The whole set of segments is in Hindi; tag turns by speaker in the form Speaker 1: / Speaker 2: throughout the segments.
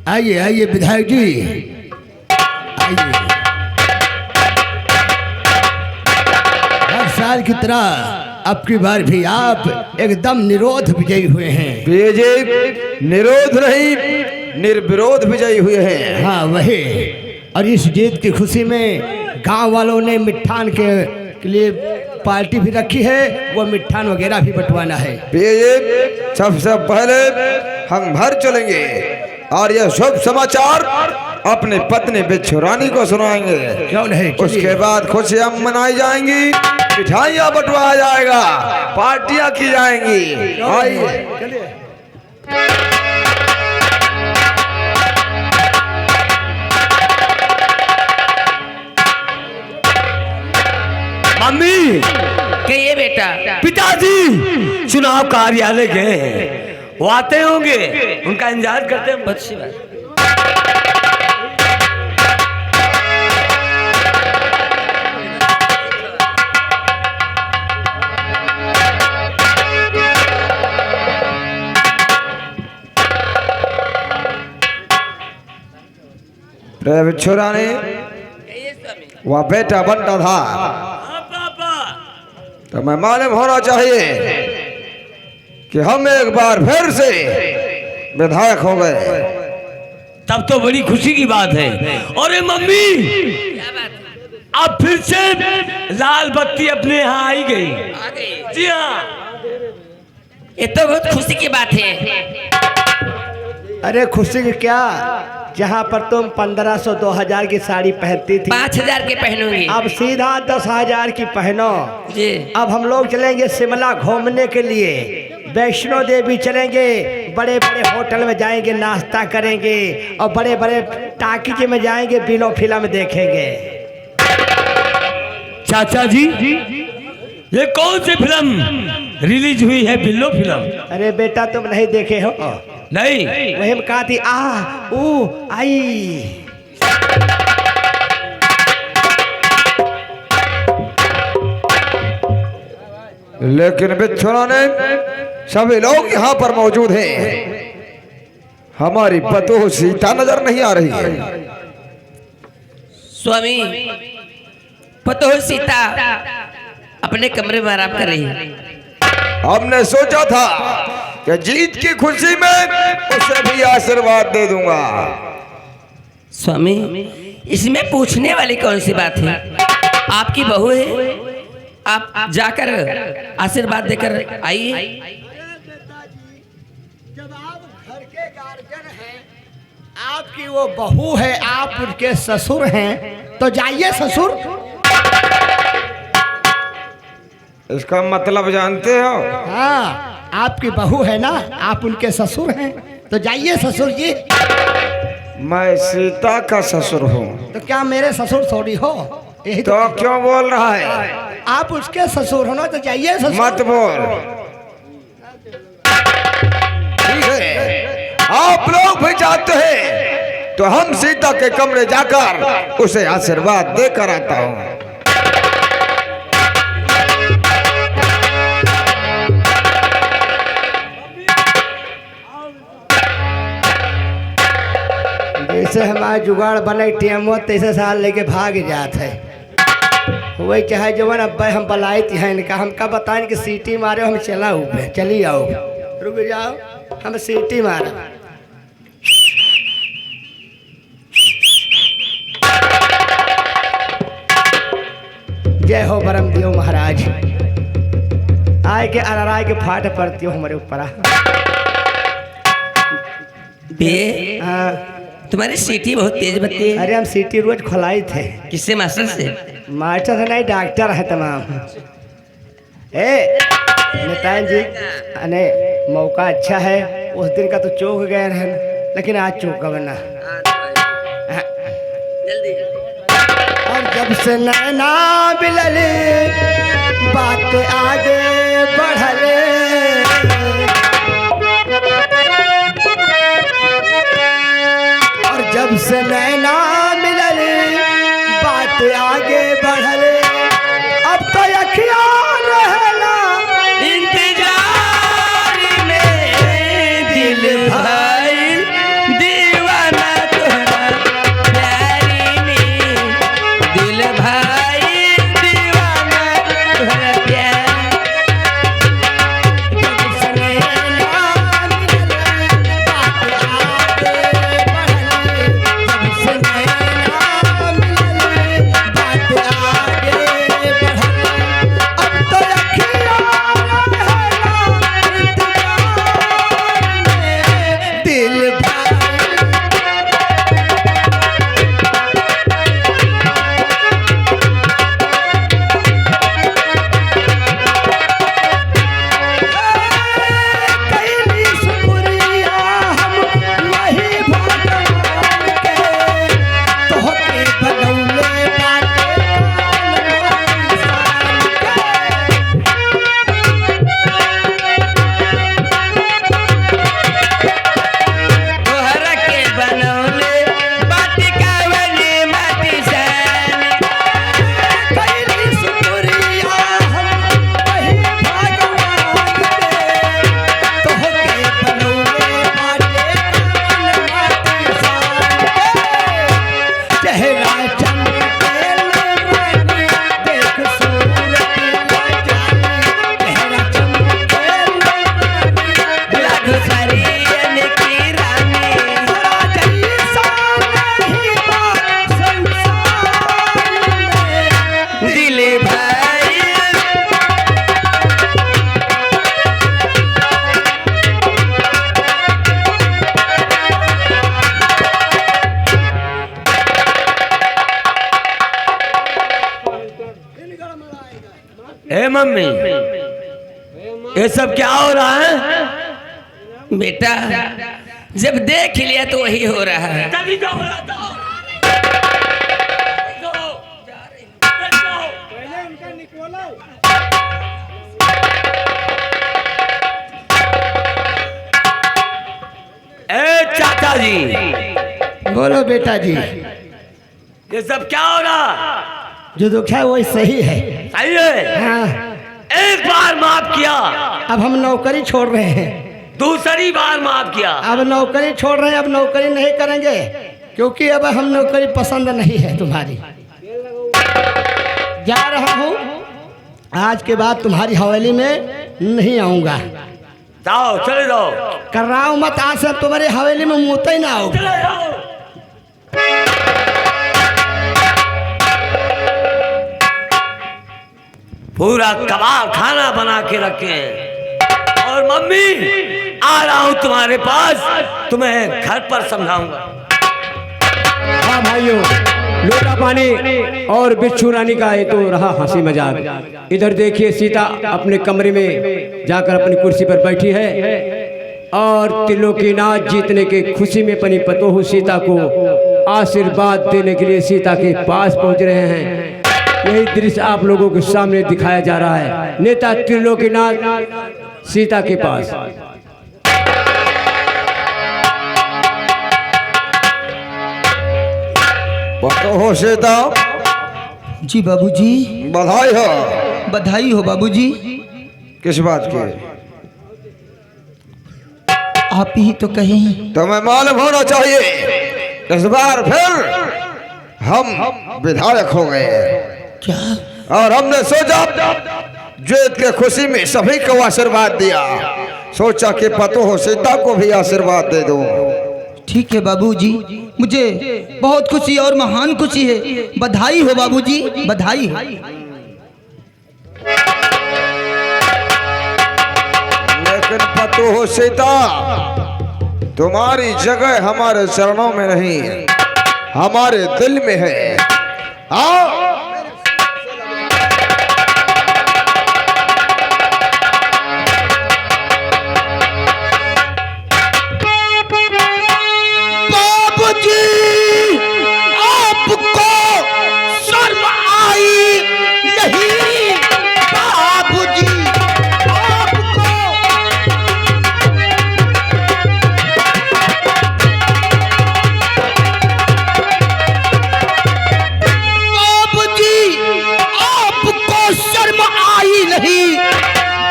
Speaker 1: आइए आइए विधायक जी आइए। हर साल की तरह अब की बार भी आप एकदम निरोध विजयी हुए हैं।
Speaker 2: विजय निरोध नहीं निर्विरोध विजयी हुए हैं।
Speaker 1: हाँ वही। और इस जीत की खुशी में गांव वालों ने मिठान के लिए पार्टी भी रखी है, वो मिठान वगैरह भी बंटवाना है।
Speaker 2: विजय सबसे पहले हम घर चलेंगे और यह शुभ समाचार अपने पत्नी बिच्छू रानी को सुनाएंगे।
Speaker 1: क्यों नहीं,
Speaker 2: उसके बाद खुशियां मनाई जाएंगी, मिठाइयां बंटवाया जाएगा, पार्टियां की जाएंगी। आइए
Speaker 3: मम्मी
Speaker 4: कहिए बेटा।
Speaker 3: पिताजी चुनाव कार्यालय गए हैं, वो आते होंगे, उनका इंतजार करते हैं।
Speaker 4: अच्छी बात।
Speaker 2: बिच्छू रानी वह बेटा बनता था तो मैं मालूम होना चाहिए कि हम एक बार फिर से विधायक हो गए।
Speaker 3: तब तो बड़ी खुशी की बात है। अरे मम्मी अब फिर से लाल बत्ती अपने यहाँ आई गई। जी हाँ,
Speaker 4: ये तो बहुत खुशी की बात है।
Speaker 1: अरे खुशी की क्या, जहाँ पर तुम 1500-2000 की साड़ी पहनती थी
Speaker 4: 5000 के पहनूंगी।
Speaker 1: अब सीधा 10,000 की पहनो
Speaker 4: जी।
Speaker 1: अब हम लोग चलेंगे शिमला घूमने के लिए, वैष्णो देवी चलेंगे, बड़े बड़े होटल में जाएंगे, नाश्ता करेंगे और बड़े बड़े टाकी में जाएंगे, बिलो फिल्म देखेंगे।
Speaker 3: चाचा जी ये कौन सी फिल्म रिलीज हुई है? बिल्लो फिल्म।
Speaker 1: अरे बेटा तुम नहीं देखे हो?
Speaker 3: नहीं।
Speaker 1: वही कहा थी आ ऊ आई।
Speaker 2: लेकिन बिच्छू रानी सभी लोग यहाँ पर मौजूद हैं, हमारी पतोह सीता नजर नहीं आ रही है।
Speaker 4: स्वामी पतोह सीता अपने कमरे में आराम कर रही है।
Speaker 2: हमने सोचा था कि जीत की खुशी में उसे भी आशीर्वाद दे दूंगा।
Speaker 4: स्वामी इसमें पूछने वाली कौन सी बात है? आपकी बहू है, आप जाकर आशीर्वाद देकर आइए।
Speaker 1: जब आप घर के गार्जियन हैं, आपकी वो बहू है, आप उनके ससुर हैं, तो जाइए ससुर।
Speaker 2: इसका मतलब जानते हो?
Speaker 1: हाँ आपकी बहू है ना, आप उनके ससुर हैं, तो जाइए ससुर जी।
Speaker 2: मैं सीता का ससुर हूँ।
Speaker 1: तो क्या मेरे ससुर थोड़ी हो? यही
Speaker 2: तो क्यों बोल रहा है?
Speaker 1: आप उसके ससुर हो ना, तो जाइए ससुर।
Speaker 2: मत बोल। ठीक है, आप लोग भी जाते हैं तो हम सीता के कमरे जाकर उसे आशीर्वाद देकर आता हूँ।
Speaker 1: जैसे हमारा जुगाड़ बने टेमो तैसे साल लेके भाग जात है। वही चाहे जवन अब हम बलाई थी हैं इनका, हमका बताएं कि सीटी मारे हम चला ऊपर चली आओ, रुक जाओ हम सीटी मारे। जय हो परम देव महाराज। आए के अराय के फाट पड़ती हो हमारे ऊपर।
Speaker 4: तुम्हारी सीटी बहुत तेज बत्ती है।
Speaker 1: अरे हम सीटी रोज खुलाई थे।
Speaker 4: किससे? मास्टर से?
Speaker 1: मास्टर से नहीं, डॉक्टर है तमाम। ए नेतान जी, अने मौका अच्छा है, उस दिन का तो चौक गए रहे, लेकिन आज चौक का बना। और जब से नैना मिलले बात आगे बढ़ले, और जब से नैना मिलले बात आगे बढ़ले, अब तो अखियां रहला
Speaker 4: इंतजार में दिल भाई दीवाना।
Speaker 3: मम्मी, ये सब क्या हो रहा है?
Speaker 4: बेटा जब देख लिया तो वही हो रहा है।
Speaker 3: तभी तो हो रहा था। ए चाचा जी,
Speaker 1: बोलो बेटा जी,
Speaker 3: ये सब क्या हो रहा?
Speaker 1: जो दुख है वही सही है।
Speaker 3: सही है।
Speaker 1: हाँ,
Speaker 3: एक बार माफ किया,
Speaker 1: अब हम नौकरी छोड़ रहे हैं।
Speaker 3: दूसरी बार माफ किया,
Speaker 1: अब नौकरी छोड़ रहे हैं, अब नौकरी नहीं करेंगे, क्योंकि अब हम नौकरी पसंद नहीं है तुम्हारी। जा रहा हूँ, आज के बाद तुम्हारी हवेली में नहीं आऊंगा।
Speaker 3: जाओ, चले जाओ,
Speaker 1: कर रहा हूँ मत, आज से तुम्हारी हवेली में मुँहता ही ना आओ।
Speaker 3: चले जाओ। पूरा कबाब खाना बना के रखे। और मम्मी, आ रहा हूं तुम्हारे पास, तुम्हें घर पर समझाऊंगा।
Speaker 5: हाँ भाइयों, लोटा पानी और बिच्छू रानी का ये तो रहा हंसी मजाक। इधर देखिए, सीता अपने कमरे में जाकर अपनी कुर्सी पर बैठी है और त्रिलोकीनाथ जीतने के खुशी में अपनी पतोहू सीता को आशीर्वाद देने के लिए सीता के पास पहुंच रहे हैं। यही दृश्य आप लोगों के सामने दिखाया जा रहा है। नेता त्रिलोकीनाथ सीता के पास।
Speaker 2: पतोहू सीता,
Speaker 6: जी बाबूजी।
Speaker 2: बधाई हो।
Speaker 6: बधाई हो बाबूजी।
Speaker 2: किस बात की?
Speaker 6: आप ही तो कहें।
Speaker 2: तुम्हें मालूम होना चाहिए, इस बार फिर हम विधायक हो गए हैं।
Speaker 6: क्या?
Speaker 2: और हमने सोचा जीत के खुशी में सभी को आशीर्वाद दिया, सोचा कि पतोहू सीता को भी आशीर्वाद दे दूं।
Speaker 6: ठीक है बाबूजी, मुझे बहुत खुशी और महान खुशी है। बधाई हो बाबूजी, बधाई हो।
Speaker 2: लेकिन पतोहू सीता, तुम्हारी जगह हमारे चरणों में नहीं, हमारे दिल में है। आओ,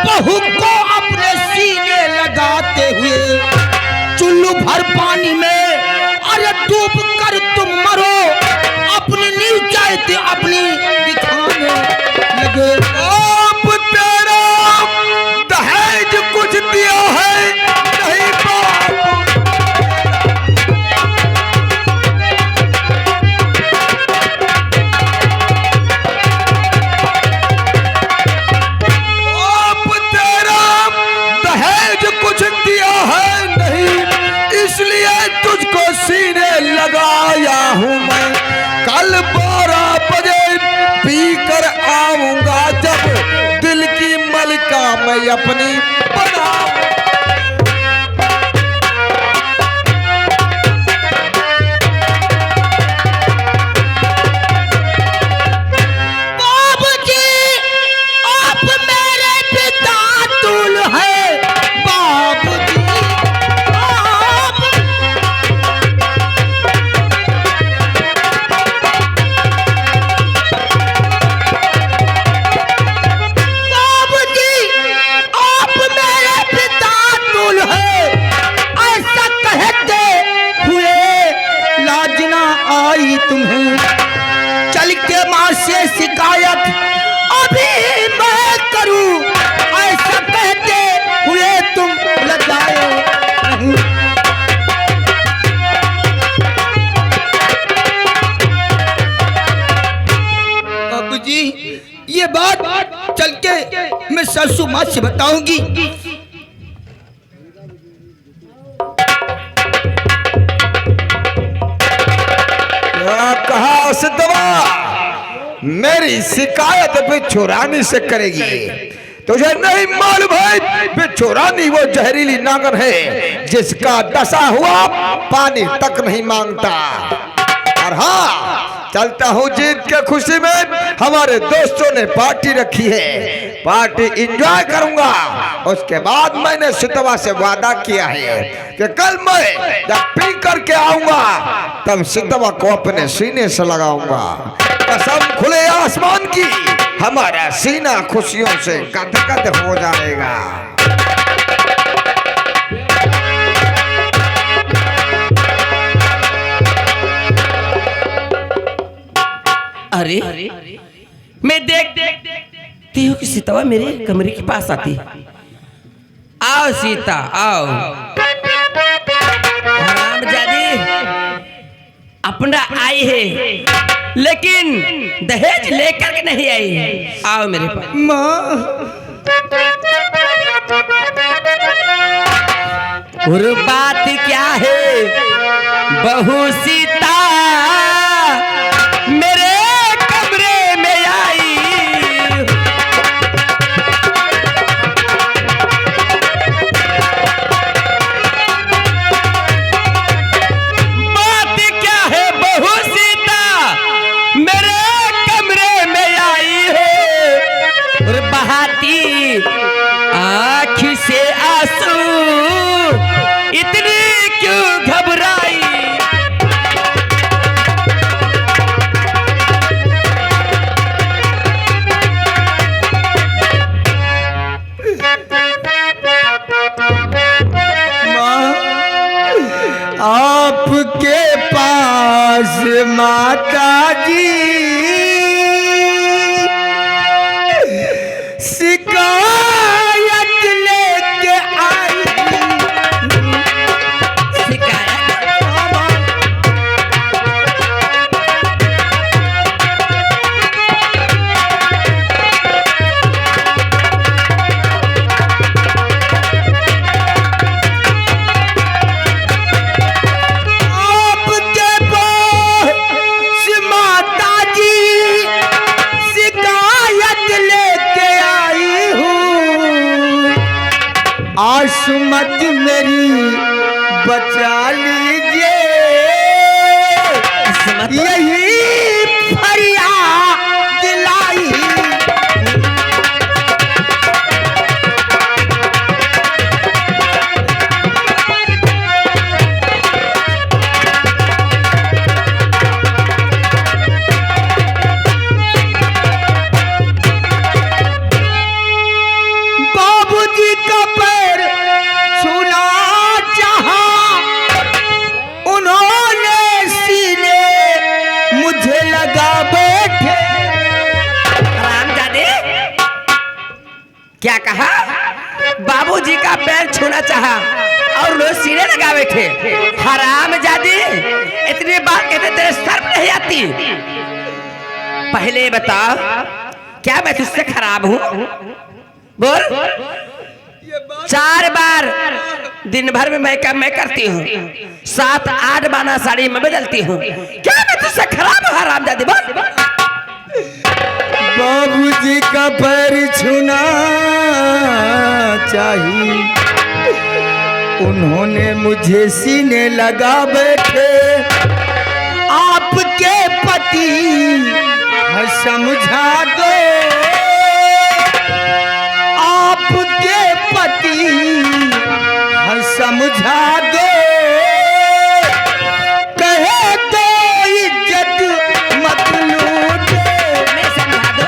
Speaker 6: बहू को अपने सीने लगाते हुए चुल्लू भर पानी में अरे डूब कर तुम मरो, अपनी नीचाई अपनी दिखाने लगे।
Speaker 2: आप तेरा दहेज कुछ दिया है नहीं बाप? तुझको सीने लगाया हूँ मैं, कल 12 बजे पी कर आऊंगा, जब दिल की मलिका मैं अपनी बनाऊं।
Speaker 6: बाबूजी, आप मेरे पिता तुल है। बाबूजी, तुम्हें चल के माँ से शिकायत अभी मैं करूं, ऐसा कहते हुए तुम लजाए नहीं। बाबूजी, ये बात चल के मैं सासू माँ से बताऊंगी।
Speaker 2: कहा सिद्धवा, मेरी शिकायत बिच्छू रानी से करेगी। तुझे नहीं मालूम है बिच्छू रानी वो जहरीली नागर है जिसका दशा हुआ पानी तक नहीं मांगता। और हाँ, चलता हूँ जीत के खुशी में। हमारे दोस्तों ने पार्टी रखी है, पार्टी एंजॉय करूंगा। उसके बाद मैंने सितवा से वादा किया है कि कल मैं जब पी करके आऊंगा तब सितवा को अपने सीने से लगाऊंगा। कसम खुले आसमान की, हमारा सीना खुशियों से गदगद हो जाएगा।
Speaker 4: अरे मैं देखती हूँ कि सीता मेरे कमरे के पास आती। आओ सीता आओ। हरामजादी अपना आई है लेकिन दहेज लेकर के नहीं आई। आओ मेरे पास।
Speaker 6: माँ
Speaker 4: और बात क्या है बहू सीता मेरे कमरे में आई। बात क्या है बहू सीता मेरे कमरे में आई हो और बहाती आँख से आंसू इतनी क्यों घबराई।
Speaker 6: आपके पास माता जी शिकायत लेके आई। आसमत मेरी बचा लीजिए, यही फरियाद दिलाई। बाबूजी का पैर छूना चाहा, उन्होंने सीने मुझे लगा बैठे।
Speaker 4: हरामजादे क्या कहा? बाबूजी का पैर छूना चाहा और लोग सीने लगावे थे। हरामजादे इतनी बात कहते तेरे सर पे नहीं आती। पहले बता क्या मैं तुझसे खराब हूँ? बोल। 4 बार दिन भर में मैं करती हूँ, 7-8 बाना साड़ी में बदलती हूँ। क्या मैं तुझसे खराब हूँ? हरामजादी बोल।
Speaker 6: बाबूजी का पैर छूना चाहिए, उन्होंने मुझे सीने लगा बैठे। आपके पति है समझा दो, आपके पति है समझा दो। कहे तो इज्जत मत लूट,
Speaker 4: मैं समझा दो।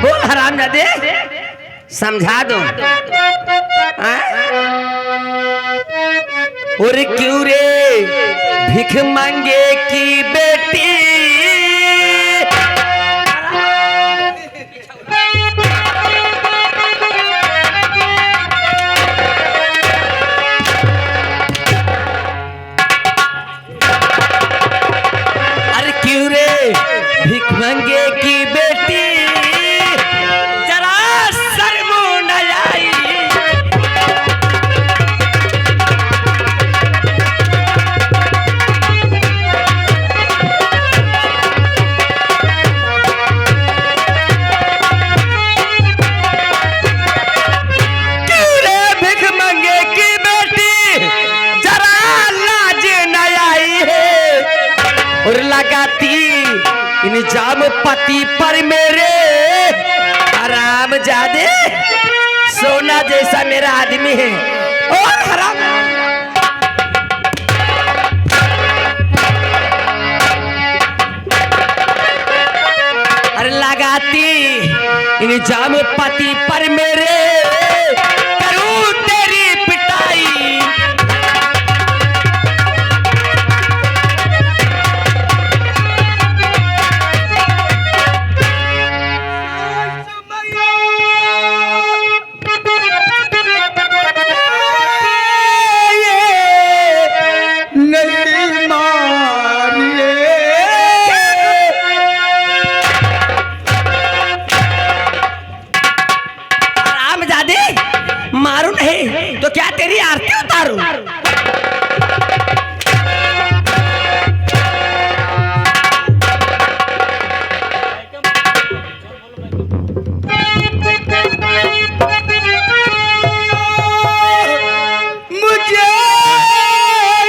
Speaker 4: बोल हरामजादे समझा दो। और क्यों रे भिख मांगे की बेटी, अरे क्यों रे भिख मांगे की बेटी लगाती इंजाम पति पर मेरे, हराम जादे सोना जैसा मेरा आदमी है और हराम। अरे लगाती इंजाम पति पर मेरे, करूं तेरी पिटाई।
Speaker 6: नहीं मारिए
Speaker 4: हरामजादे, मारू नहीं तो क्या तेरी आरती उतारू?
Speaker 6: मुझे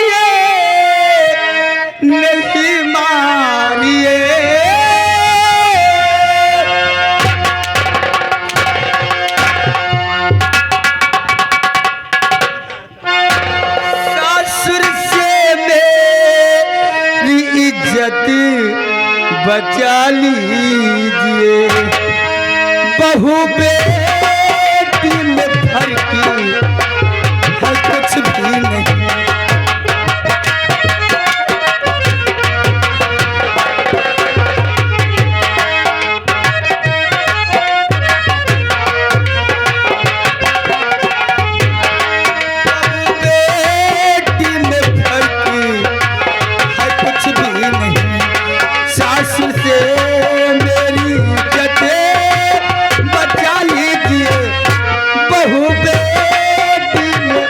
Speaker 6: ये नहीं मारिए। ससुर से मेरी इज्जत बचा लीजिए, बहू बेटी में फर्क है कुछ भी नहीं। बहू बेटी में फर्क है कुछ भी नहीं। सासू से मेरी इज्जत बचा लीजिए, बहू बेटी में।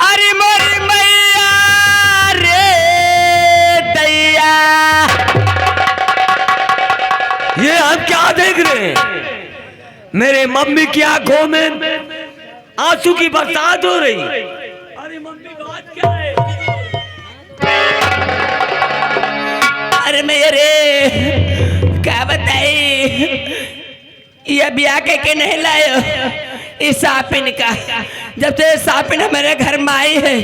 Speaker 4: अरे मोरी मैया रे दैया,
Speaker 3: ये हम क्या देख रहे हैं? मेरे मम्मी की आंखों में आंसू की बरसात हो रही। अरे मम्मी बात क्या है?
Speaker 4: अरे मेरे क्या बताई, ये ब्याह के नहीं लायो इस सापिन का। जब से सापिन हमारे घर में आई है,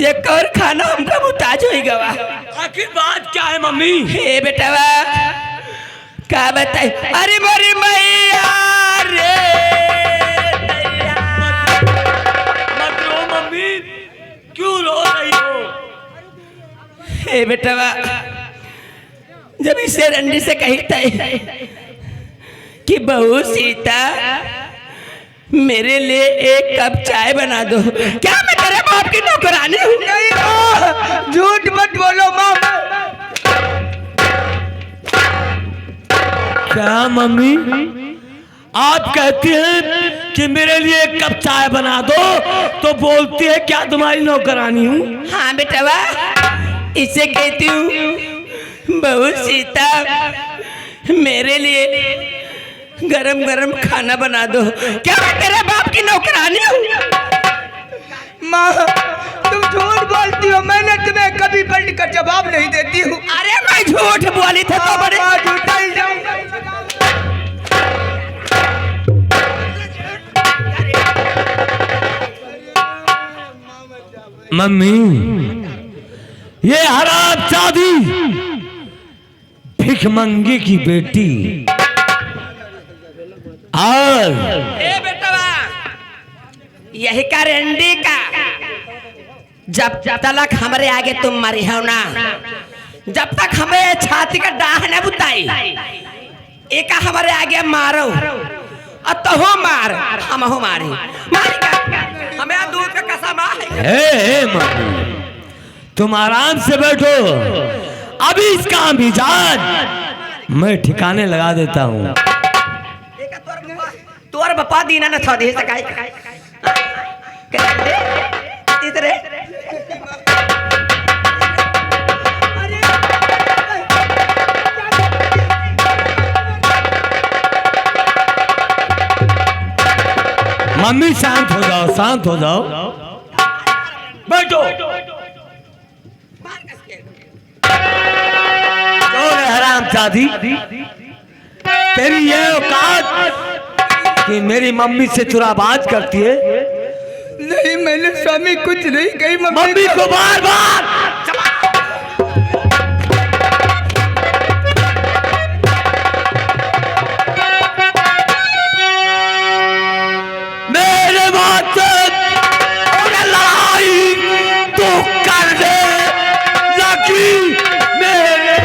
Speaker 4: ये कौर खाना हमका मुताज हो गवा।
Speaker 3: आखिर बात क्या है मम्मी?
Speaker 4: हे बेटावा क्या बताई। अरे मोरी मैया रे दैया।
Speaker 3: मत रो मम्मी, क्यों रो रही हो?
Speaker 4: हे बेटावा, जब इसे रंडी से कही थी कि बहू सीता मेरे लिए एक कप चाय बना दो, क्या मैं तेरे बाप की नौकरानी हूँ?
Speaker 6: नहीं माँ, झूठ मत बोलो माँ।
Speaker 3: क्या मम्मी आप कहती हैं कि मेरे लिए एक कप चाय बना दो, तो बोलती है क्या तुम्हारी नौकरानी हूँ?
Speaker 4: हाँ बेटावा, इसे कहती हूँ बहू सीता मेरे लिए गरम गरम खाना बना दो, क्या मैं तेरे बाप की नौकरानी हूँ?
Speaker 6: माँ तुम झूठ बोलती हो, मैंने तुम्हें कभी पलट कर जवाब नहीं देती हूँ।
Speaker 4: अरे मैं झूठ बोली था तो बड़े।
Speaker 6: माँ झूठा इल्जाम।
Speaker 3: मम्मी ये हराम जादी भिखमंगे की बेटी और
Speaker 4: ए बेटवा, यही का रेंडी का जब तक हमारे आगे तुम मरी हो ना, जब तक हमें छाती का डाह न बुताई, एक हमारे आगे मारो और तो हो मार, हम हो मारे मारी का हमें दूध का कसम है।
Speaker 3: मम्मी तुम आराम से बैठो, अभी इसका मिजाज मैं ठिकाने लगा देता हूँ।
Speaker 4: तोर बपा दीना न था दे सकाई कर दे इधर
Speaker 3: मम्मी शांत हो जाओ, शांत हो जाओ, बैठो। हरामजादी, तेरी ये औकात कि मेरी मम्मी से चुराबाज करती है?
Speaker 6: नहीं मैंने स्वामी कुछ नहीं कही।
Speaker 3: मम्मी को बार बार मेरे माथे लड़ाई तो कर दे लगी मेरे।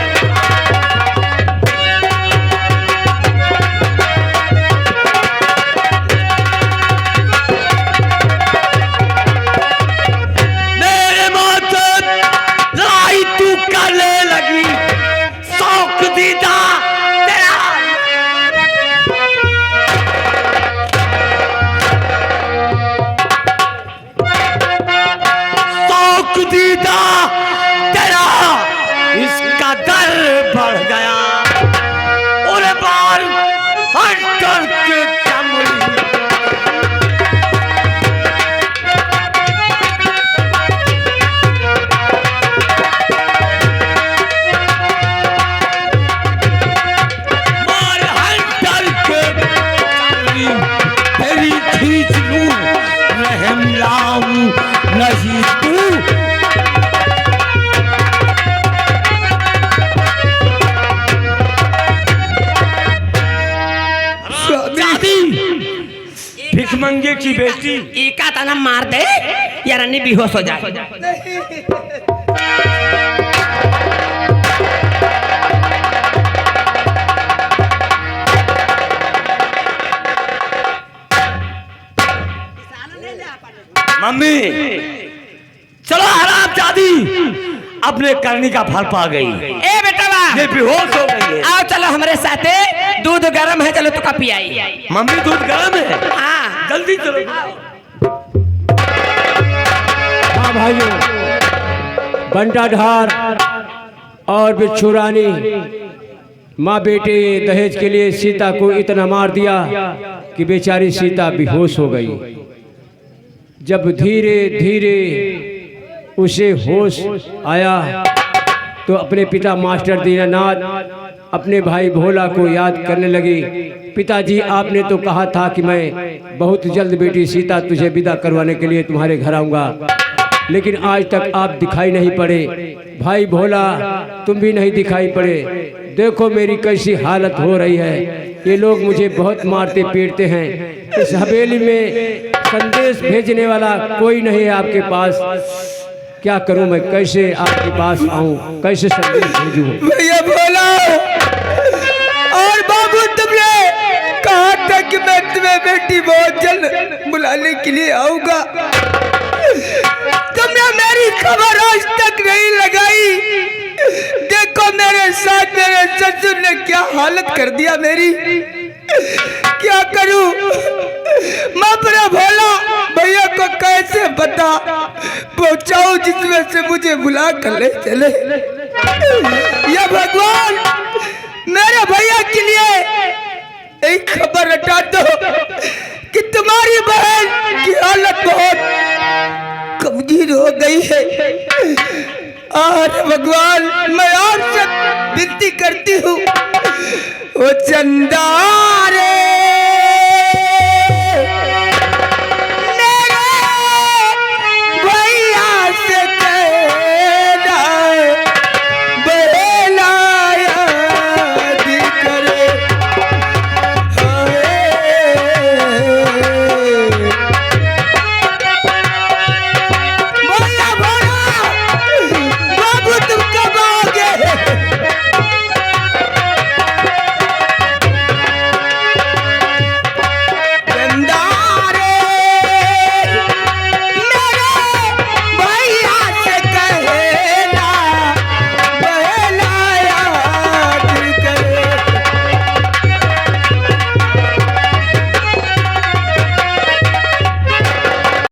Speaker 3: मेरे माथे लड़ाई तू करने लगी, शौक दीदा तेरा। शौक दीदा तेरा इसका दर बढ़ गया और बार हट के चमड़ी। मार हट के चमड़ी तेरी खींच लूं, रहम लाऊं नहीं तू। भिखमंगे की बेटी,
Speaker 4: एका तना मार दे या रन्नी बेहोश हो जाए।
Speaker 3: मम्मी चलो हरामजादी, अपने करनी का फल पा गई।
Speaker 4: ए बेटवा
Speaker 3: ये बेहोश हो गई है।
Speaker 4: आओ चलो हमारे साथे, दूध गर्म है, चलो तो का पियाई।
Speaker 3: मम्मी दूध गर्म है,
Speaker 4: हाँ
Speaker 3: जल्दी चलो।
Speaker 5: हाँ भाइयों, बंटाढार और बिच्छू रानी माँ बेटे दहेज के लिए सीता को इतना मार दिया कि बेचारी सीता बेहोश हो गई। जब धीरे धीरे उसे होश आया तो अपने पिता मास्टर दीनानाथ अपने भाई भोला को याद करने लगी। पिताजी, आपने तो कहा था कि मैं बहुत जल्द बेटी सीता तुझे विदा करवाने के लिए तुम्हारे घर आऊँगा, लेकिन आज तक आप दिखाई नहीं पड़े। भाई भोला, तुम भी नहीं दिखाई पड़े। देखो मेरी कैसी हालत हो रही है, ये लोग मुझे बहुत मारते पीटते हैं। इस हवेली में संदेश भेजने वाला कोई नहीं है आपके पास। क्या करूं मैं, कैसे आपके पास आऊं, कैसे संदेश भेजूं?
Speaker 6: भैया भोला और बाबू, तुमने कहा था कि मैं तुम्हें बेटी बहुत जल्द बुलाने के लिए आऊंगा। तुमने मेरी खबर आज तक नहीं लगाई। देखो मेरे साथ मेरे ससुर ने क्या हालत कर दिया मेरी। क्या करूं मैं अपना भोला भैया को कैसे बता पहुंचाऊं जिसमें से मुझे बुला कर ले चले। या भगवान, मेरे भैया के लिए एक खबर हटा दो कि तुम्हारी बहन की हालत बहुत कमजोर हो गई है। और भगवान, मैं आपसे विनती करती हूँ, ओ चंदा